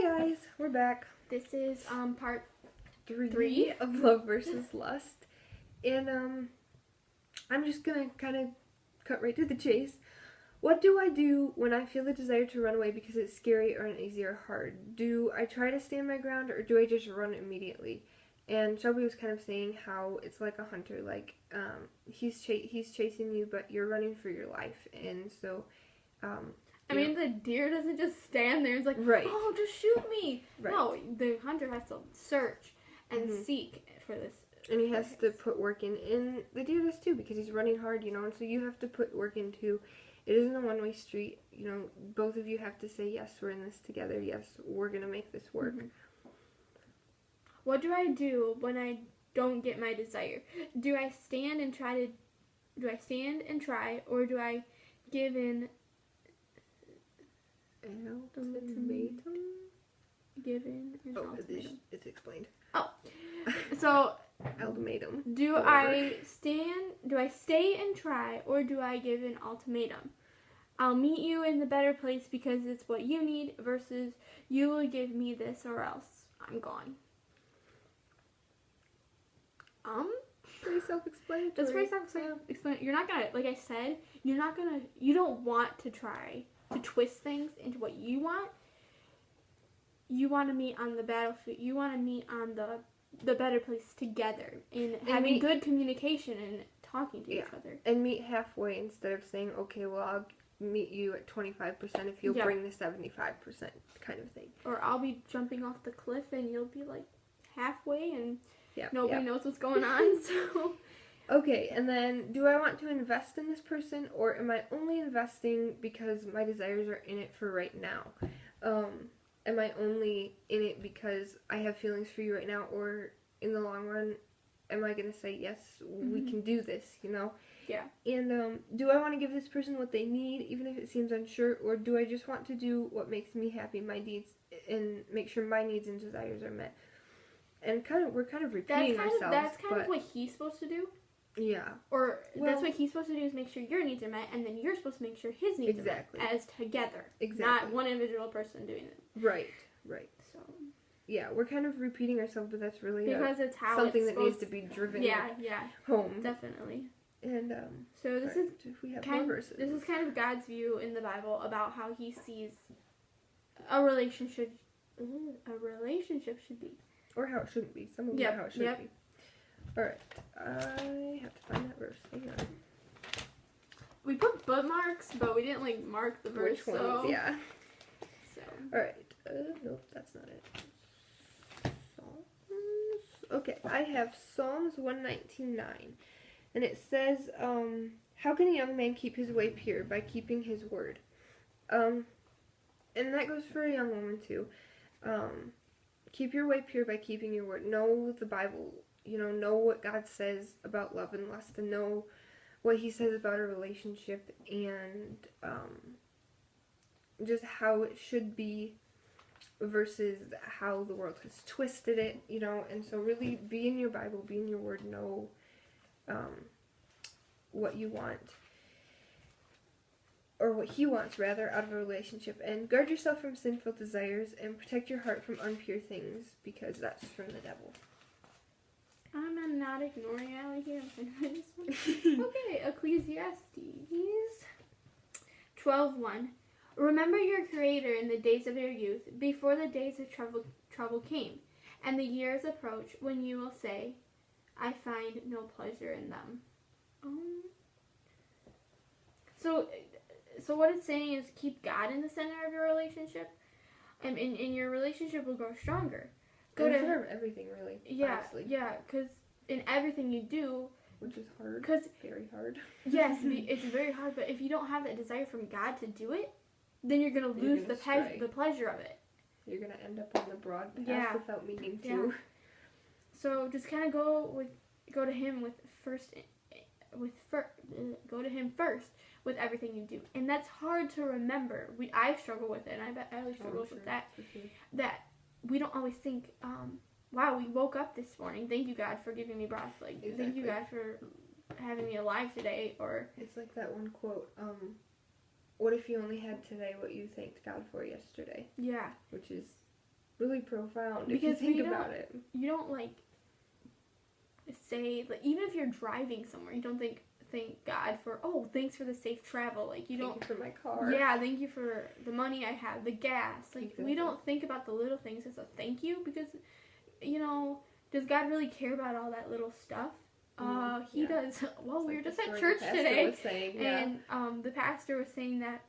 Hi guys, we're back. This is part Three of Love versus Lust. And I'm just gonna kind of cut right to the chase. What do I do when I feel the desire to run away because it's scary or uneasy or hard? Do I try to stand my ground or do I just run immediately? And Shelby was kind of saying how it's like a hunter, like he's chasing you, but you're running for your life, and so. I mean, the deer doesn't just stand there. It's like, right. Oh, just shoot me. Right. No, the hunter has to search and seek for this. And he has to put work in. And the deer does too, because he's running hard, and so you have to put work in too. It isn't a one-way street. Both of you have to say, yes, we're in this together. Yes, we're going to make this work. Mm-hmm. What do I do when I don't get my desire? Do I stand and try, or do I give in? Ultimatum? Give in an ultimatum. It's explained. Oh, so ultimatum. Do I stay and try, or do I give an ultimatum? I'll meet you in the better place because it's what you need, versus you will give me this or else I'm gone. Pretty self-explanatory. That's pretty self-explanatory. You're not gonna, like I said, you don't want to try to twist things into what you want. You want to meet on the battlefield. You want to meet on the better place together and having good communication and talking to each other. And meet halfway instead of saying, okay, well, I'll meet you at 25% if you'll bring the 75% kind of thing. Or I'll be jumping off the cliff and you'll be like halfway and nobody knows what's going on. So. Okay, and then do I want to invest in this person, or am I only investing because my desires are in it for right now? Am I only in it because I have feelings for you right now, or in the long run, am I going to say, yes, we can do this, Yeah. And do I want to give this person what they need, even if it seems unsure, or do I just want to do what makes me happy, my needs, and make sure my needs and desires are met? And we're kind of repeating ourselves. That's kind of what he's supposed to do. Yeah. Or that's what he's supposed to do, is make sure your needs are met, and then you're supposed to make sure his needs are met as together. Exactly. Not one individual person doing it. Right. So. Yeah, we're kind of repeating ourselves, but that's really because it's how something it's that needs to be driven home. Definitely. And so this is verses. This is kind of God's view in the Bible about how He sees a relationship should be, or how it shouldn't be. Some of them how it should be. All right, I have to find that verse. Hang on. We put bookmarks, but we didn't mark the verse. Which ones? Yeah. So. All right. Nope, that's not it. Psalms. Okay, I have Psalms 119:9, and it says, "How can a young man keep his way pure? By keeping his word." And that goes for a young woman too. Keep your way pure by keeping your word. Know the Bible. Know what God says about love and lust, and know what He says about a relationship, and just how it should be versus how the world has twisted it, and so really be in your Bible, be in your word, know what you want, or what He wants rather, out of a relationship, and guard yourself from sinful desires, and protect your heart from impure things, because that's from the devil. I'm not ignoring Allie here. I'm trying to find this one. Okay, Ecclesiastes 12:1. Remember your Creator in the days of your youth, before the days of trouble came, and the years approach when you will say, I find no pleasure in them. So what it's saying is keep God in the center of your relationship, and your relationship will grow stronger. Consider everything, really. Honestly. Yeah, because in everything you do, which is hard, very hard. Yes, it's very hard. But if you don't have that desire from God to do it, then you're gonna lose the pleasure of it. You're gonna end up on the broad path without meaning to. Yeah. So just kind of go to Him go to Him first with everything you do, and that's hard to remember. I struggle with it, and I bet Ellie struggles with that. That we don't always think, wow, we woke up this morning. Thank you, God, for giving me breath. Thank you, God, for having me alive today. Or it's like that one quote, what if you only had today what you thanked God for yesterday? Yeah. Which is really profound Because if you think about it. You don't like say, like, even if you're driving somewhere, you don't thank God for, oh, thanks for the safe travel. Like, you don't. Thank you for my car. Yeah, thank you for the money I have, the gas. Like, Exactly. we don't think about the little things as a thank you because, you know, does God really care about all that little stuff? He does. Well, we were just at church today, was saying, yeah. and the pastor was saying that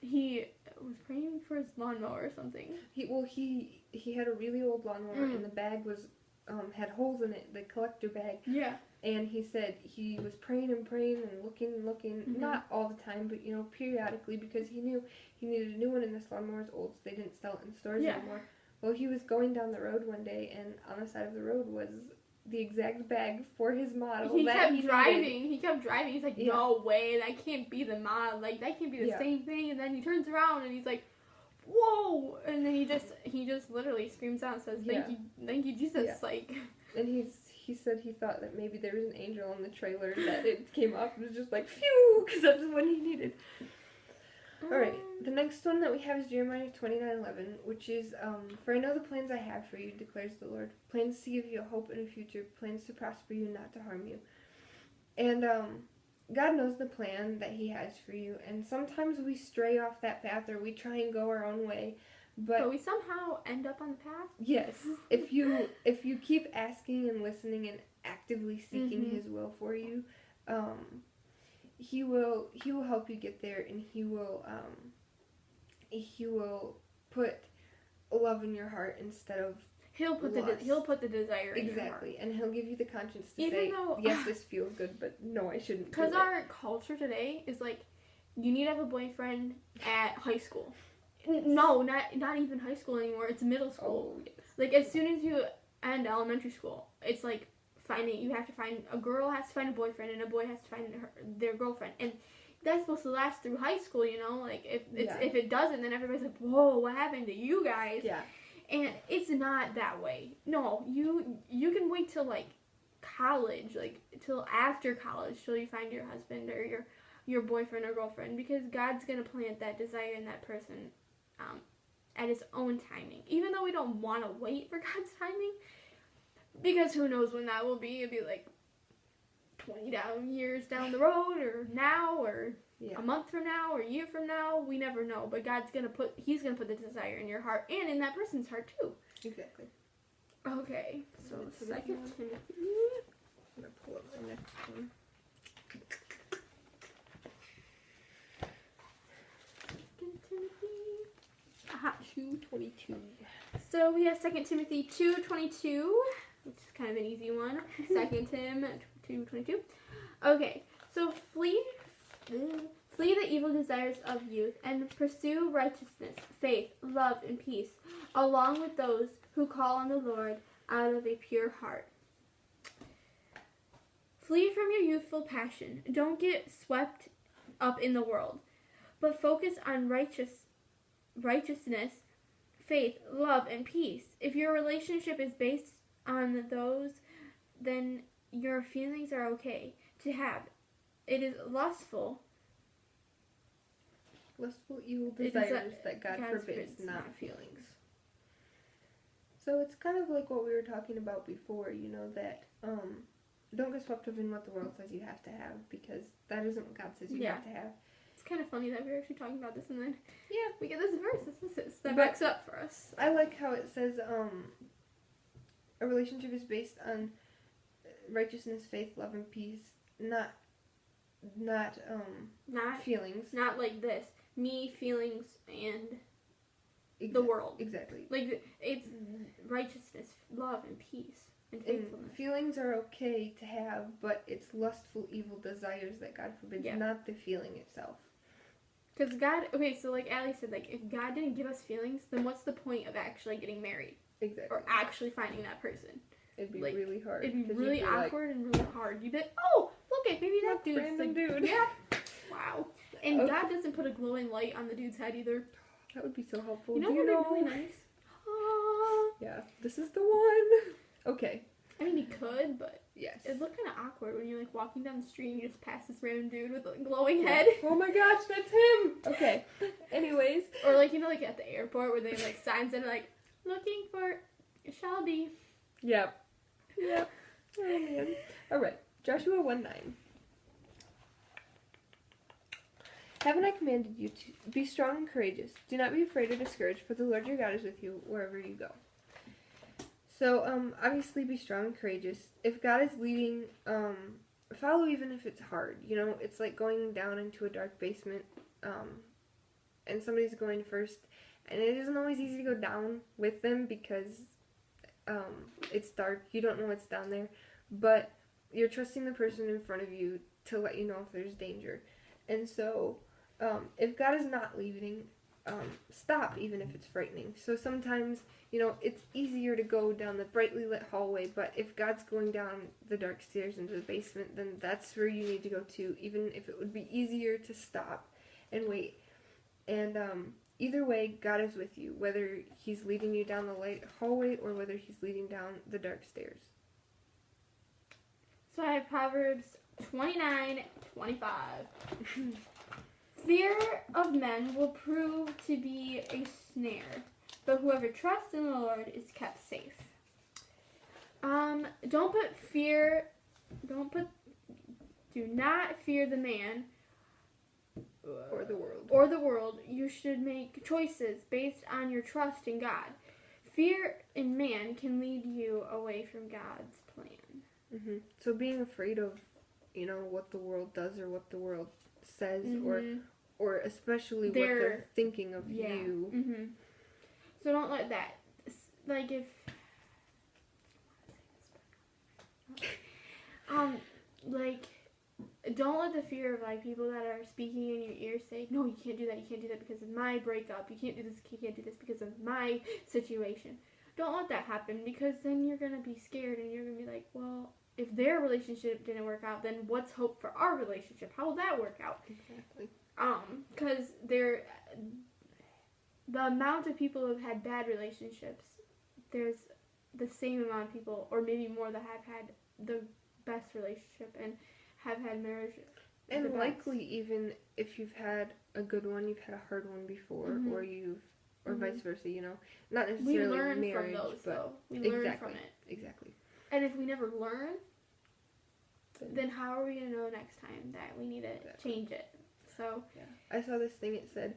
he was praying for his lawnmower or something. He had a really old lawnmower, and the bag was had holes in it, the collector bag. Yeah. And he said he was praying and looking, not all the time, but, you know, periodically, because he knew he needed a new one, and this lawnmower was old, so they didn't sell it in stores anymore. Well, he was going down the road one day, and on the side of the road was the exact bag for his model. He kept driving. He's like, no way, that can't be the model. Like, that can't be the same thing. And then he turns around, and he's like, whoa! And then he just literally screams out and says, thank you, Jesus. Yeah. Like, and he said he thought that maybe there was an angel in the trailer that it came up and was just like, phew, because that was what he needed. Alright, the next one that we have is Jeremiah 29:11, which is, for I know the plans I have for you, declares the Lord. Plans to give you a hope and a future, plans to prosper you, not to harm you. And, God knows the plan that he has for you, and sometimes we stray off that path or we try and go our own way. But we somehow end up on the path? Yes. If you keep asking and listening and actively seeking his will for you, he will help you get there, and he will put love in your heart instead of He'll put the desire in your heart. Exactly, and he'll give you the conscience to say, yes, this feels good, but no, I shouldn't. Because our culture today is like, you need to have a boyfriend at high school. No, not even high school anymore. It's middle school. Oh, yes. Like, as soon as you end elementary school, it's like you have to find, a girl has to find a boyfriend, and a boy has to find their girlfriend. And that's supposed to last through high school, you know? Like, if it doesn't, then everybody's like, whoa, what happened to you guys? Yeah. And it's not that way. No, you can wait till, like, college, like, till after college, till you find your husband or your boyfriend or girlfriend, because God's going to plant that desire in that person at his own timing. Even though we don't want to wait for God's timing, because who knows when that will be. It'd be, like, 20 years down the road, or now, or a month from now, or a year from now. We never know. But he's going to put the desire in your heart and in that person's heart, too. Exactly. Okay. So, 2 Timothy. I'm going to pull up the next one. 2 Timothy. 2:22. So, we have 2 Timothy 2:22. Which is kind of an easy one. 2 Tim 2:22. Okay. So, flee the evil desires of youth and pursue righteousness, faith, love, and peace, along with those who call on the Lord out of a pure heart. Flee from your youthful passion. Don't get swept up in the world, but focus on righteousness, faith, love, and peace. If your relationship is based on those, then your feelings are okay to have. It is lustful, evil desires that God forbids, not feelings. So it's kind of like what we were talking about before, you know, that don't get swept up in what the world says you have to have, because that isn't what God says you have to have. It's kind of funny that we're actually talking about this, and then we get this verse that backs up for us. I like how it says a relationship is based on righteousness, faith, love, and peace, not feelings. Not like this. Me, feelings, and the world. Exactly. Like, it's righteousness, love, and peace, and faithfulness. And feelings are okay to have, but it's lustful, evil desires that God forbids, not the feeling itself. Because God, so like Allie said, like, if God didn't give us feelings, then what's the point of actually getting married? Exactly. Or actually finding that person? It'd be really hard. It'd be really awkward and really hard. You'd be like, oh, look at maybe that dude's random dude. Yeah. Wow. And God doesn't put a glowing light on the dude's head either. That would be so helpful. You know what would be really nice? Yeah, this is the one. Okay. I mean, he could, but yes, it'd look kind of awkward when you're like walking down the street and you just pass this random dude with a glowing head. Oh my gosh, that's him. Okay. Anyways, or like, you know, like at the airport where they have like signs that are like, looking for Shelby. Yep. Yep. Oh, man. All right. Joshua 1:9. Haven't I commanded you to be strong and courageous? Do not be afraid or discouraged, for the Lord your God is with you wherever you go. So, obviously be strong and courageous. If God is leading, follow even if it's hard. You know, it's like going down into a dark basement, and somebody's going first, and it isn't always easy to go down with them because, it's dark. You don't know what's down there, but you're trusting the person in front of you to let you know if there's danger. And so, if God is not leading, stop even if it's frightening. So sometimes, you know, it's easier to go down the brightly lit hallway, but if God's going down the dark stairs into the basement, then that's where you need to go to, even if it would be easier to stop and wait. And either way, God is with you, whether he's leading you down the light hallway or whether he's leading down the dark stairs. So I have Proverbs 29:25. Fear of men will prove to be a snare, but whoever trusts in the Lord is kept safe. Do not fear the man Or the world. Or the world. You should make choices based on your trust in God. Fear in man can lead you away from God's plan. So being afraid of, you know, what the world does or what the world says, or especially what they're thinking of you. So don't let that, like, if don't let the fear of, like, people that are speaking in your ear say, no, you can't do that because of my breakup, you can't do this because of my situation. Don't let that happen, because then you're going to be scared and you're going to be like, well, if their relationship didn't work out, then what's hope for our relationship? How will that work out? Exactly. Because the amount of people who have had bad relationships, there's the same amount of people, or maybe more, that have had the best relationship and have had marriage. And likely, even if you've had a good one, you've had a hard one before, or vice versa, you know. Not necessarily we learn marriage, from those, but though. We learn from it. Exactly. And if we never learn, then how are we going to know next time that we need to change it? So yeah. I saw this thing, it said,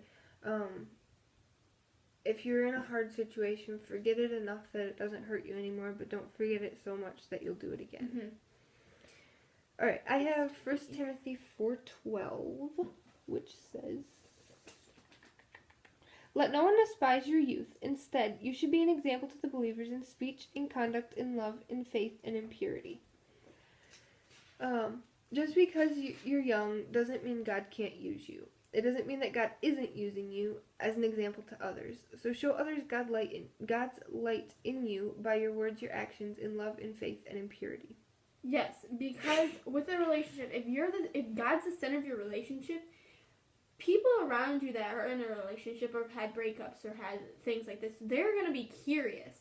if you're in a hard situation, forget it enough that it doesn't hurt you anymore, but don't forget it so much that you'll do it again. Alright, I have 1 Timothy 4:12, which says, let no one despise your youth. Instead, you should be an example to the believers in speech, in conduct, in love, in faith, and in purity. Just because you're young doesn't mean God can't use you. It doesn't mean that God isn't using you as an example to others. So show others God's light in you by your words, your actions, in love, in faith, and in purity. Yes, because with a relationship, if God's the center of your relationship, people around you that are in a relationship or have had breakups or had things like this, they're going to be curious.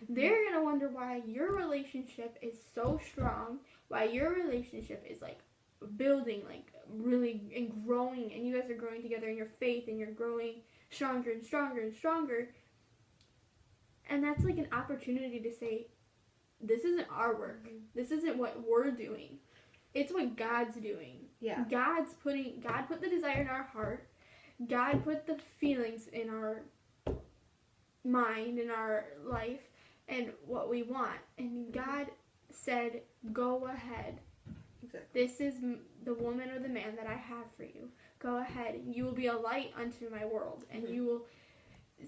They're going to wonder why your relationship is so strong, why your relationship is, like, building, like, really, and growing, and you guys are growing together in your faith, and you're growing stronger and stronger and stronger. And that's, like, an opportunity to say, this isn't our work. This isn't what we're doing. It's what God's doing. Yeah. God put the desire in our heart. God put the feelings in our mind, in our life, and what we want. And God said, go ahead. Exactly. This is the woman or the man that I have for you. Go ahead. You will be a light unto my world. And you will...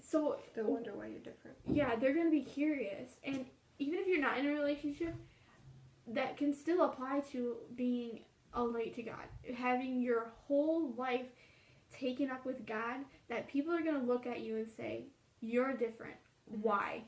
So they'll wonder why you're different. Yeah, they're going to be curious. And even if you're not in a relationship, that can still apply to being a light to God. Having your whole life taken up with God, that people are going to look at you and say, you're different. Why?